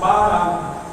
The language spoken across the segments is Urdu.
12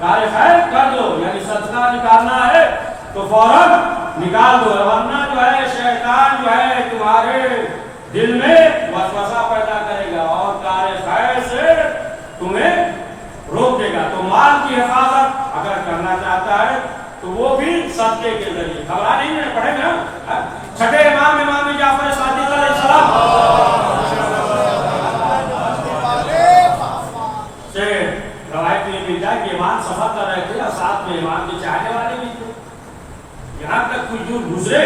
کار خیر کر دو، یعنی صدقہ نکالنا ہے تو فوراً نکال دو، ورنہ جو ہے شیطان جو ہے تمہارے دل میں وسوسہ پیدا کرے گا اور کار خیر سے تمہیں روک دے گا۔ تو مال کی حفاظت اگر کرنا چاہتا ہے تو وہ بھی صدقے کے ذریعے، گھبرا نہیں ہے، پڑھیں گے نا۔ چھٹے امام جعفر صادق علیہ السلام سے روایت میں ملتا ہے کہ امام سفر کر رہے تھے اور ساتھ میں امام کے چاہنے والے بھی تھے، یہاں تک کوئی جو گزرے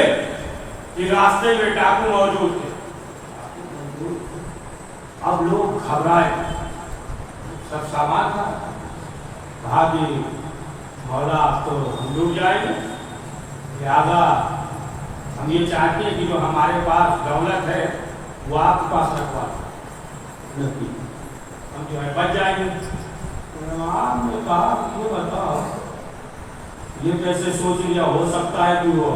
کہ راستے میں ڈاکو موجود تھے۔ اب لوگ گھبرائے، سب سامان تھا، کہا کہ مولا اب تو ہم ڈوب جائیں گے، لہٰذا ہم یہ چاہتے ہیں کہ جو ہمارے پاس دولت ہے وہ آپ کے پاس رکھوا دیں، ہم جو ہے بچ جائیں گے۔ امام نے کہا کہ یہ بتاؤ یہ کیسے سوچ لیا، ہو سکتا ہے کہ وہ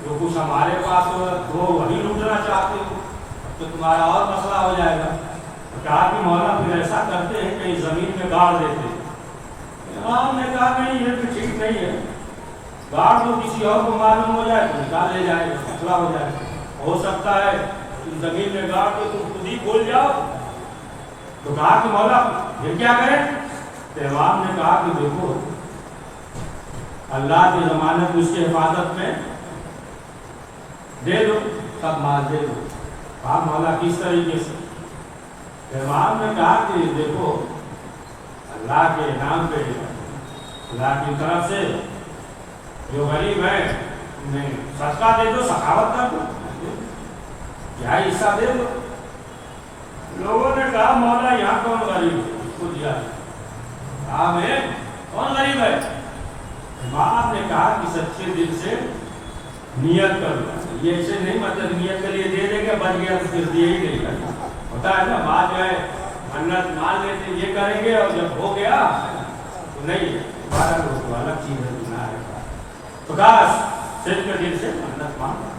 جو کچھ ہمارے پاس ہو وہی لوٹنا چاہتے ہو، تو تمہارا اور مسئلہ ہو جائے گا۔ کہا کہ مولا پھر ایسا کرتے ہیں کہ زمین میں گاڑ دیتے ہیں۔ امام نے کہا نہیں یہ تو ٹھیک نہیں ہے، گاڑ تو کسی اور کو معلوم ہو جائے تو نکال لے جائے، مسئلہ ہو جائے، ہو سکتا ہے کہ زمین میں گاڑ کے تم خود ہی بھول جاؤ۔ تو کہا کہ مولا پھر کیا کریں؟ تو امام نے کہا کہ دیکھو اللہ کی ضمانت اس کی حفاظت میں دے دو، سب مال دے دو۔ کہا مولا کس طریقے سے؟ امام نے کہا کہ دیکھو اللہ کے نام پہ اللہ کی طرف سے جو غریب ہے انہیں صدقہ دے دو، سخاوت کر دو، کیا حصہ دے دو۔ لوگوں نے کہا مولا یہاں کون غریب ہے، اس کو دیا۔ کہا میں کون غریب ہے؟ امام نے کہا کہ سچے دل سے نیت کر لو، یہ ایسے نہیں مطلب نیت کے لیے دے دیں گے بچ گیا تو پھر دیا ہی نہیں کرنا، ہوتا ہے نا بات جو ہے منت مان لیتے یہ کریں گے اور جب ہو گیا تو نہیں، بارہ لوگ الگ چیز ہے، گناہ ہے۔ تو کہا صرف کے دل سے منت مانگا،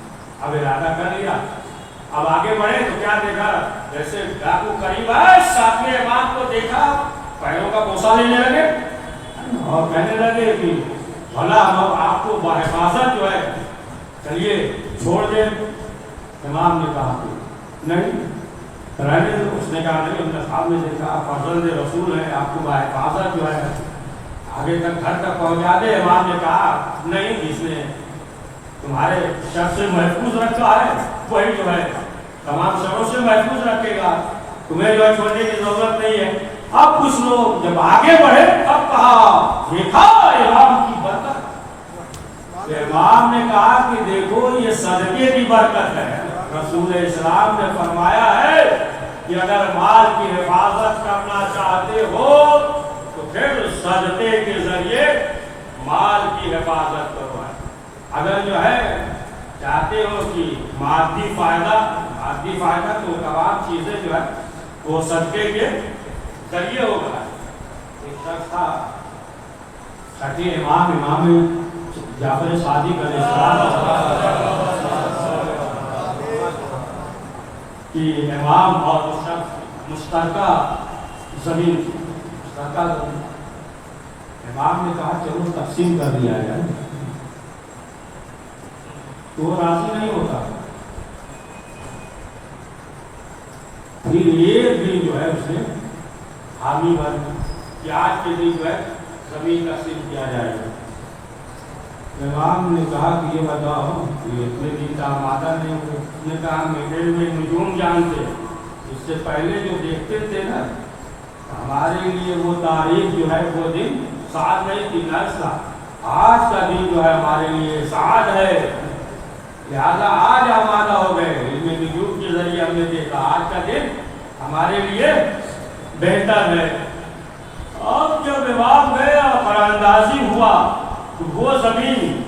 اب ارادہ کر لیا، اب آگے بڑھے تو کیا دیکھا، جیسے ڈاکو قریب آئے ساتویں امام کو دیکھا پیروں کا بوسہ لینے لگے اور کہنے لگے کہ بھلا ہم آپ کو بحفاظت جو ہے چلیے چھوڑ دیں۔ امام نے کہا کہ نہیں رہنے دو، اس نے کہا نہیں، ہم نے خواب میں دیکھا فرزند رسول ہے، آپ کو بحفاظت جو ہے آگے تک گھر تک پہنچا دے۔ امام نے کہا نہیں، جس نے تمہارے شر سے محفوظ رکھا ہے وہی جو ہے تمام شروں سے محفوظ رکھے گا، تمہیں جو ہے چھوڑنے کی ضرورت نہیں ہے۔ اب کچھ لوگ جب آگے بڑھے تب کہا دیکھا امام کی برکت۔ امام نے کہا کہ دیکھو یہ صدقے کی برکت ہے، رسول اسلام نے فرمایا ہے کہ اگر مال کی حفاظت کرنا چاہتے ہو تو پھر صدقے کے ذریعے مال کی حفاظت کرو۔ اگر جو ہے چاہتے ہو کہ مادی فائدہ تو تمام چیزیں جو ہے وہ صدقے کے ذریعے ہوگا۔ ایک شخص تھا چھٹے امام جعفر صادق علیہ السلام کہ امام اور شخص مشترکہ زمین تھی، امام نے کہا چلو تقسیم کر دیا جائے، تو وہ راضی نہیں ہوتا۔ پھر ایک دن جو ہے اس نے حامی بن کہ آج کے دن جو ہے زمین تقسیم کیا جائے گا۔ امام نے کہا کہ یہ بتاؤ کہ اتنے دن کا آمادہ نہیں ہوئے، اس نے کہا میرے میں نجوم جانتے، اس سے پہلے جو دیکھتے تھے نا ہمارے لیے وہ تاریخ جو ہے وہ دن سعد نہیں تھی، نرس تھا، آج کا دن جو ہے ہمارے لیے سعد ہے، لہذا آج آمادہ ہو گئے، علم نجوم کے ذریعے ہم نے دیکھا آج کا دن ہمارے لیے بہتر ہے۔ اب جب امام گیا قراردازی ہوا تو وہ زمین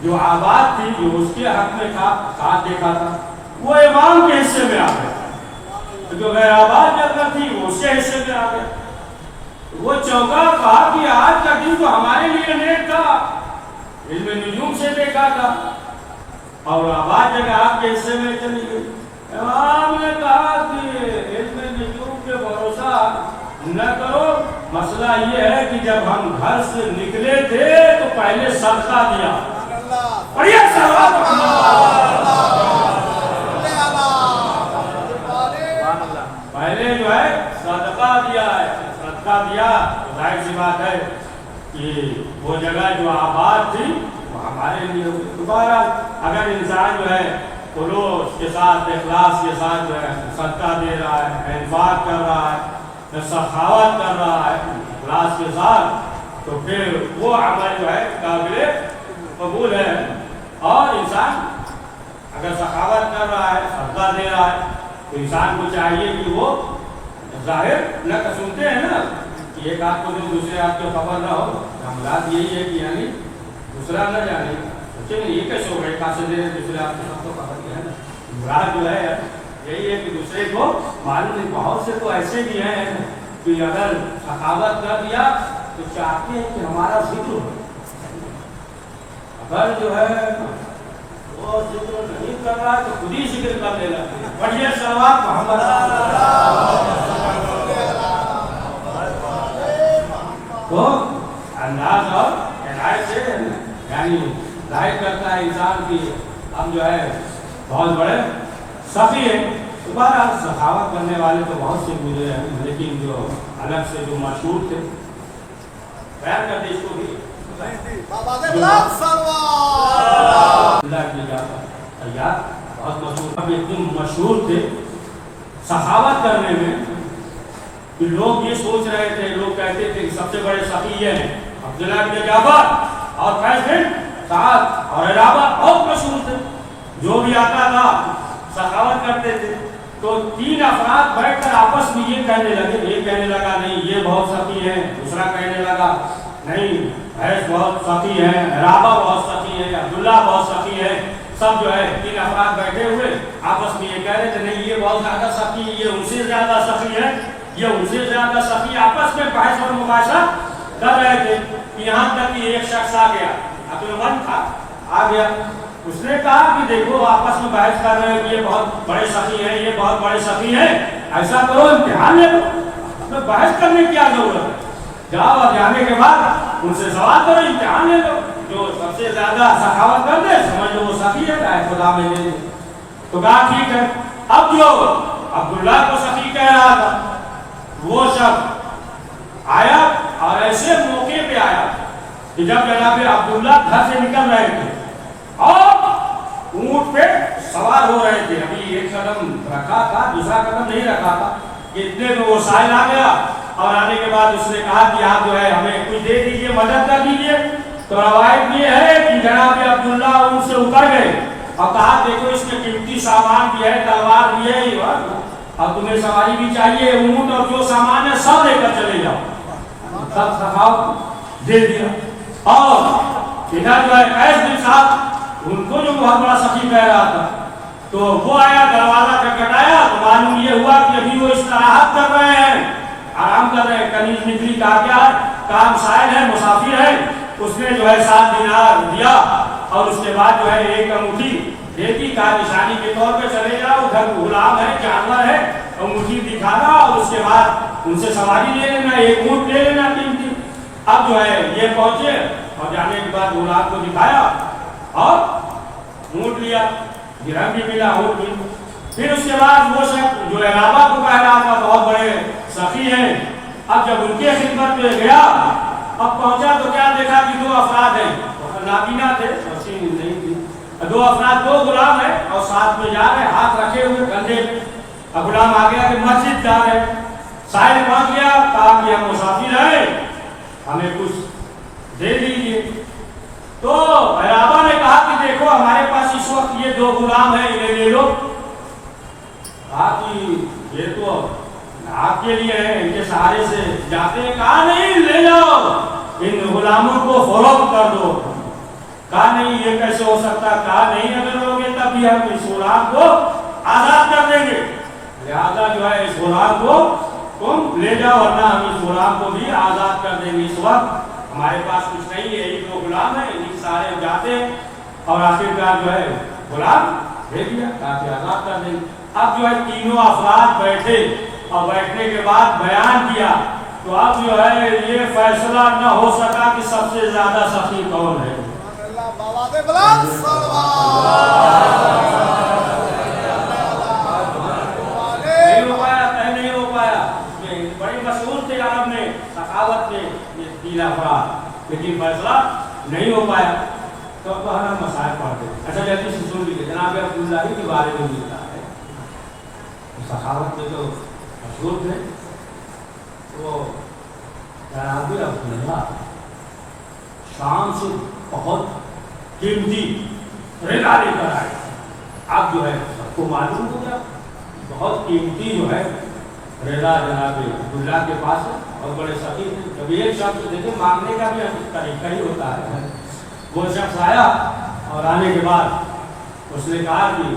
جو آباد تھی جو اس کے حق میں تھا ساتھ دیکھا تھا وہ امام کے حصے میں آ گیا، جو غیر آباد جگہ تھی وہ اس کے حصے میں آ گیا۔ وہ چوکا، کہا کہ آج کا دن تو ہمارے لیے نیک تھا، علم نجوم سے دیکھا تھا، اور آباد جگہ آپ کے حصے میں چلی گئی۔ امام نے کہا کہ علم نجوم کے بھروسہ نہ کرو، مسئلہ یہ ہے کہ جب ہم گھر سے نکلے تھے تو پہلے صدقہ دیا. پڑھیے پہلے جو ہے صدقہ دیا ہے. صدقہ دیا تو ظاہر سی بات ہے کہ وہ جگہ جو آباد تھی وہ ہمارے لیے دوبارہ اگر انسان جو ہے خلوص کے ساتھ اخلاص کے ساتھ جو ہے صدقہ دے رہا ہے, انفاق کر رہا ہے, سخاوت کر رہا ہے اخلاص کے ساتھ, تو پھر وہ عمل جو ہے قابل قبول ہے. اور انسان اگر سخاوت کر رہا ہے, صدقہ دے رہا ہے, تو انسان کو چاہیے کہ وہ ظاہر نہ سنتے ہیں نا کہ ایک آپ کو جو دوسرے آپ کو خبر نہ ہو. معاملات یہی ہے کہ یعنی دوسرا نہ جانے یہ کیسے ہو گئے کہاں سے دے دوسرے آپ کو سب کو خبر کیا ہے نا. مراد جو ہے یہی ہے کہ دوسرے کو معلوم نہیں. بہت سے تو ایسے بھی ہیں کہ اگر سخاوت کر دیا تو چاہتے ہیں کہ ہمارا ذکر ہو, اگر جو ہے وہ ذکر نہیں کر رہا تو خود ہی ذکر کر لے گا. بڑھیا صلوات محمد تو انداز اور عنایت سے یعنی ظاہر کرتا ہے انسان کی ہم جو ہے بہت بڑے سخی ہیں. دوبارہ سخاوت کرنے والے تو بہت سے گزرے ہیں, لیکن جو الگ سے جو مشہور تھے بیان کرتے اس کو بھی تیار بہت مشہور. اب اتنے مشہور تھے سخاوت کرنے میں کہ لوگ یہ سوچ رہے تھے, لوگ کہتے تھے کہ سب سے بڑے سخی یہ ہیں عبداللہ بن جعفر اور قیس بن سعد اور عرابہ بہت مشہور تھے. جو بھی آتا تھا سخاوت کرتے تھے. تو تین افراد بیٹھ کر آپس میں یہ کہنے لگے, یہ کہنے لگا نہیں یہ بہت سخی ہے, دوسرا کہنے لگا نہیں قیس بہت سخی ہے, عرابہ بہت سخی ہے, عبداللہ بہت سخی ہے. سب جو ہے تین افراد بیٹھے ہوئے آپس میں یہ کہہ رہے تھے نہیں یہ بہت زیادہ سخی ہے, یہ ان سے زیادہ سخی ہے, یہ ان سے زیادہ سخی. آپس میں بحث اور مباحثہ کر رہے تھے. یہاں تک کہ ایک شخص آ گیا, عقل مند تھا, آ گیا. اس نے کہا کہ دیکھو آپس میں بحث کر رہے ہیں کہ یہ بہت بڑے سخی ہیں, یہ بہت بڑے سخی ہیں, ایسا کرو امتحان لے لو, میں بحث کرنے کی کیا ضرورت ہے, جاؤ اور جانے کے بعد ان سے سوال کرو, امتحان لے لو, جو سب سے زیادہ سخاوت کر دے سمجھ لو وہ سخی ہے, چاہے خدا میں دے دے. تو کہا ٹھیک ہے. اب جو عبداللہ کو سخی کہہ رہا تھا وہ شخص آیا اور ایسے موقع پہ آیا کہ جب جناب عبداللہ گھر سے نکل رہے تھے اور اونٹ پہ سوار ہو رہے تھے. ابھی ایک قدم رکھا تھا, دوسرا قدم نہیں رکھا تھا کہ اتنے میں وہ سائل آ گیا. اور آنے کے بعد اس نے کہا کہ آپ جو ہے ہمیں کچھ دے دیجئے, مدد کر دیجئے. تو روایت یہ ہے کہ جناب عبداللہ ان سے اتر گئے اور کہا دیکھو اس میں قیمتی سامان بھی ہے, تلوار بھی ہے, اور تمہیں سواری بھی چاہیے, اونٹ اور جو سامان ہے سب لے کر چلے جاؤ. سب سخاوت دے دیا. اور ادھر جو ہے قیس بن سعد ان کو جو بہت بڑا سخی کہہ رہا تھا تو وہ آیا, دروازہ کھٹکھٹایا تو معلوم یہ ہوا کہ ابھی وہ استراحت کر رہے ہیں, آرام کر رہے ہیں. کنیز نکلی, کہا کیا کام سائل ہے, مسافر ہے. اس نے جو ہے 7 دینار دیا اور اس کے بعد جو ہے ایک انگوٹھی دے دی, کہا نشانی کے طور پہ چلے جاؤ, ادھر غلام ہے, جانور ہے, انگوٹھی دکھانا اور اس کے بعد ان سے سواری لے لینا, ایک اونٹ لے لینا قیمتی. اب جو ہے یہ پہنچے اور جانے کے بعد غلام کو دکھایا اور اونٹ لیا, درہم بھی ملا, اونٹ بھی. پھر اس کے بعد وہ شخص جو عرابہ کو کہہ رہا تھا بہت بڑے سخی ہیں, اب جب ان کے خدمت میں گیا, اب پہنچا تو کیا دیکھا کہ 2 افراد ہیں, نابینا تھے, نہیں تھی, 2 افراد 2 غلام ہیں اور ساتھ میں جا رہے, ہاتھ رکھے ہوئے کندھے. اب غلام آ گیا کہ مسجد جا رہے, سائل پہنچ گیا, کہا کہ ہم مسافر ہیں, ہمیں کچھ دے دیجیے. تو عرابہ نے کہا کہ دیکھو ہمارے پاس اس وقت یہ 2 غلام ہیں, انہیں لے لو. کہا کہ یہ تو آپ کے لیے ہے, ان کے سہارے سے جاتے ہیں. کہا نہیں, لے جاؤ, ان غلاموں کو فروخت کر دو. کہا نہیں یہ کیسے ہو سکتا, کہا نہیں اگر لوگے تب بھی ہم اس غلام کو آزاد کر دیں گے, لہذا جو ہے اس غلام کو تم لے جاؤ, ورنہ ہم اس غلام کو بھی آزاد کر دیں گے. اس وقت ہمارے پاس کچھ نہیں ہے, یہ 2 غلام ہیں, ان سارے جاتے ہیں. اور آخرکار جو ہے غلام دے دیا, کہا کہ آزاد کر دیں گے. اب جو ہے تینوں افراد بیٹھے اور بیٹھنے کے بعد بیان کیا تو اب جو ہے یہ فیصلہ نہ ہو سکا کہ سب سے زیادہ سخی کون ہے. نہیں ہو پایا. بڑی مشہور تھے عرب میں سخاوت میں یہ تین افراد، لیکن فیصلہ نہیں ہو پایا. تو اب ہم مسائل پڑھتے ہیں. اچھا جلدی سے سن لیجیے. جناب عبداللہ کے بارے میں ملتا ہے سخاوت میں جو مشہور تھے وہ جناب عبداللہ شام سے بہت قیمتی رضا لے کر آئے. اب جو ہے سب کو معلوم ہو گیا بہت قیمتی جو ہے رضا جناب عبداللہ کے پاس ہے اور بڑے سخی تھے. جب ایک شخص دیکھیں مانگنے کا بھی طریقہ ہی ہوتا ہے. وہ شخص آیا اور آنے کے بعد اس نے کہا کہ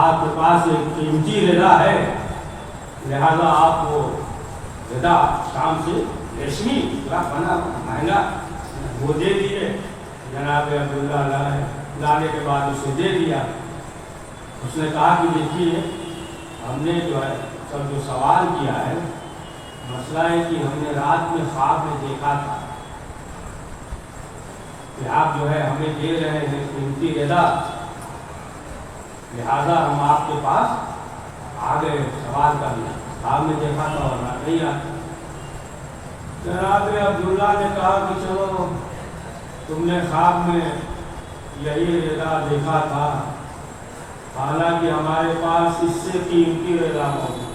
آپ کے پاس ایک قیمتی رضا ہے، لہذا آپ کو رضا شام سے ریشمی بنا مہنگا وہ دے دیے. جناب عبداللہ لانے کے بعد اسے دے دیا. اس نے کہا کہ دیکھیے ہم نے جو ہے سب جو سوال کیا ہے مسئلہ ہے کہ ہم نے رات میں خواب میں دیکھا تھا کہ آپ جو ہے ہمیں دے رہے ہیں قیمتی رضا، لہذا ہم آپ کے پاس آ گئے سوال کر لیا. خواب میں دیکھا تھا اور نہیں آیا. جناب عبداللہ نے کہا کہ چلو تم نے خواب میں یہی رضا دیکھا تھا، حالانکہ ہمارے پاس اس سے قیمتی رضا موجود.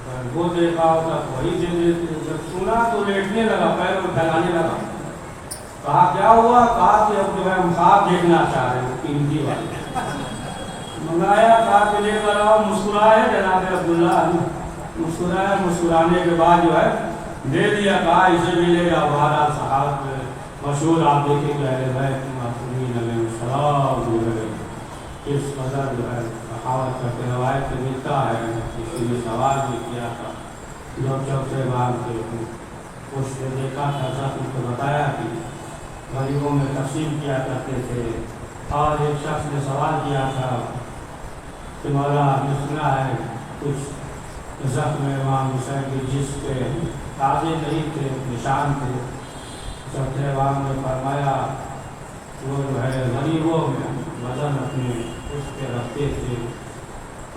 اگر وہ دیکھا ہوتا وہی دے دیتے. جب سنا تو لیٹنے لگا، پیر کو پھیلانے لگا. کہا کیا ہوا؟ کہا کہ اب جو ہے ہم خواب دیکھنا چاہ رہے ہیں قیمتی والے. منگایا، کہا کہ لے کر آؤ. مسکرائے جناب عبداللہ مسکرایا. مسکرانے کے بعد جو ہے دے دیا. کہا اسے بھی لے گا. بہرحال صحابہ مشہور آپ دیکھیں کہ اہل بیت معصومین علیہ السلام جو ہے اس قدر جو ہے سخاوت کرتے روایت سے ملتا ہے. اس لیے سوال بھی کیا تھا جب چوتھے بار کے اس نے دیکھا تھا سب اس کو بتایا کہ غریبوں میں تقسیم کیا کرتے تھے. اور ایک شخص نے سوال کیا تھا کہ مولا نے سنا ہے کچھ زخم امام حسین کے جس کے تازے نہیں تھے، نشان تھے. چوتھے امام نے فرمایا وہ جو ہے غریبوں میں وزن اپنے اس کے رکھتے تھے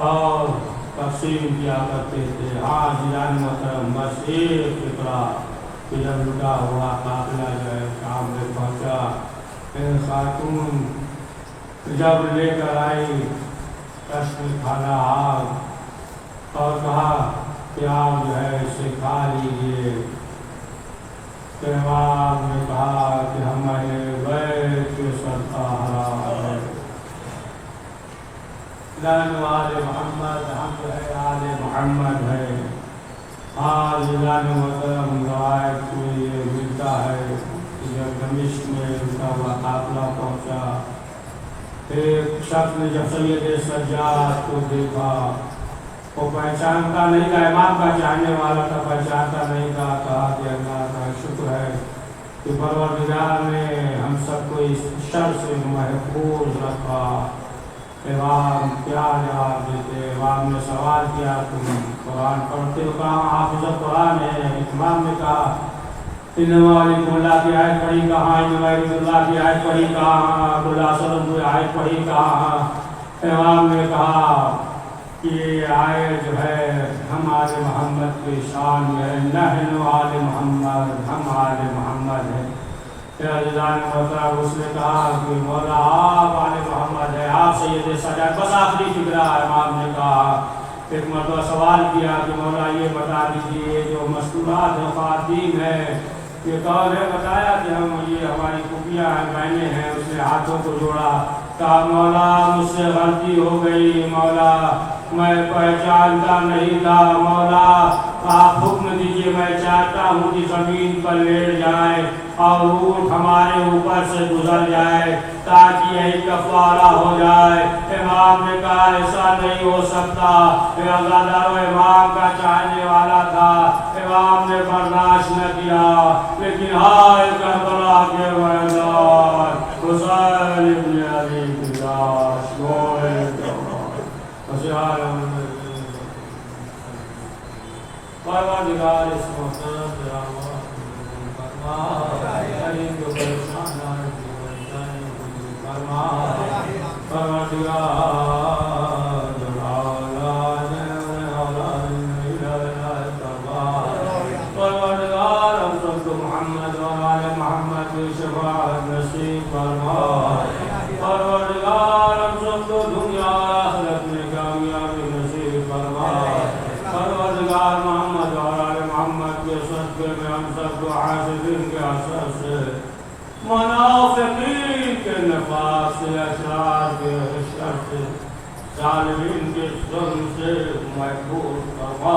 اور تقسیم کیا کرتے تھے. ہاں جیران محترم بس ایک فکرہ کہ جب لٹا ہوا قافلہ جو ہے شام میں پہنچا، خاتون جب لے کر آئی کشت کھانا آگ اور کہا کہ آپ جو ہے اسے کھا لیجیے. امام نے کہا کہ ہمارے بیت کے صدقہ حرام ہے. لان آل محمد ہم جو ہے آل محمد ہے. آج لان محترم روایت میں یہ ملتا ہے کہ جب دمشق میں ان کا وہ قافلہ پہنچا، ایک شخص نے جب سید سجاد کو دیکھا وہ پہچانتا نہیں تھا، امام کا چاہنے والا تھا، پہچانتا نہیں تھا. کہا کہ اللہ کا شکر ہے کہ پروردگار نے ہم سب کو اس شر سے محفوظ رکھا. امام کیا جواب دیتے؟ امام نے سوال کیا تم قرآن پڑھتے ہو؟ کہاں حافظ قرآن ہے. امام نے کہا انما علیکم اللہ کی آیت پڑھی کہاں؟ انما علیکم اللہ کی آیت پڑھی کہاں؟ عبداللہ صلی اللہ علیہ وسلم کی آیت پڑھی کہاں؟ امام نے کہا کہ یہ آیت جو ہے ہم آل محمد کے شان میں ہے. نحن آل محمد، ہم آل محمد ہیں. عزیزان محترم اس نے کہا کہ مولا آپ آل محمد ہے، آپ سید سجاد. بس آخری فکرہ امام نے کہا. ایک مرتبہ سوال کیا کہ مولا یہ بتا دیجیے جو مستورات ہیں خواتین ہیں یہ کون ہے؟ بتایا کہ ہم یہ ہماری پھوپھیاں ہیں، بہنیں ہیں. اس نے ہاتھوں کو جوڑا. کہا مولا مجھ سے غلطی ہو گئی، مولا میں پہچانتا نہیں تھا. مولا آپ حکم دیجیے، میں چاہتا ہوں کہ زمین پر لیٹ جائے اور اونٹ ہمارے اوپر سے گزر جائے تاکہ یہی کفارہ ہو جائے. امام نے کہا ایسا نہیں ہو سکتا. عزادار امام کا چاہنے والا تھا. امام نے برداشت نہ کیا. لیکن ہائے کربلا کے میدان حسین ابن علی کی لاش گوئے پروردگار اس محترم درامات فرما غریب کو پریشان آنے کو پریشانی فرما پروردگار اولاد پروردگار ہم سب کو محمد اور آل محمد کی شفاعت نصیب فرما پروردگار ہم سب کو دنیا آخرت میں کامیابی نصیب فرما پروردگار محمد اور آل محمد کے صدقے میں ہم سب کو حاسدین کے اثر سے منافقین کے نفاق سے اشرار کے شر سے ظالمین کے ظلم سے محفوظ فرما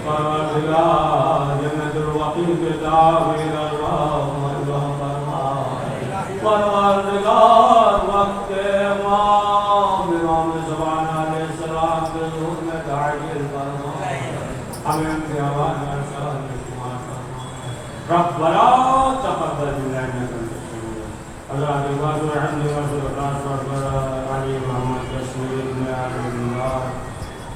پروردگار جنت الوقی کے داخل اللہ فرما پروردگار وقت امام زبان علیہ السلام کے ظہور میں تعجیل فرما ہمیں ان کے آواز میں سلام میں شمار فرما ربنا تقبل منا انك انت السميع حضرات الواجب عندي وصل الراس علي محمد تسليم بن عبد الله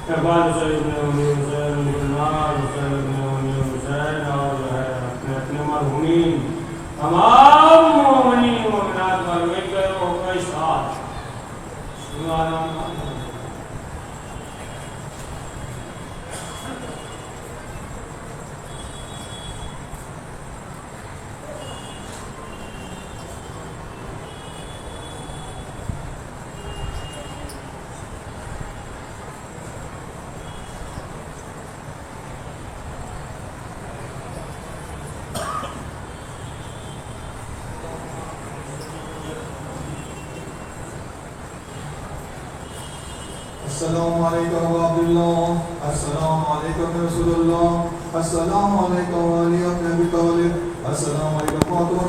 اقبال سيد بن ولي حسين بن النار حسين بن ولي حسين اور جو ہے اپنے مرحومین تمام مومنین مومنات پر مل کر وہ کوئی ساتھ السلام علیکم و عبداللہ السلام علیکم رسول اللہ السلام علیکم و علی ابن ابی طالب السلام علیکم فاطمہ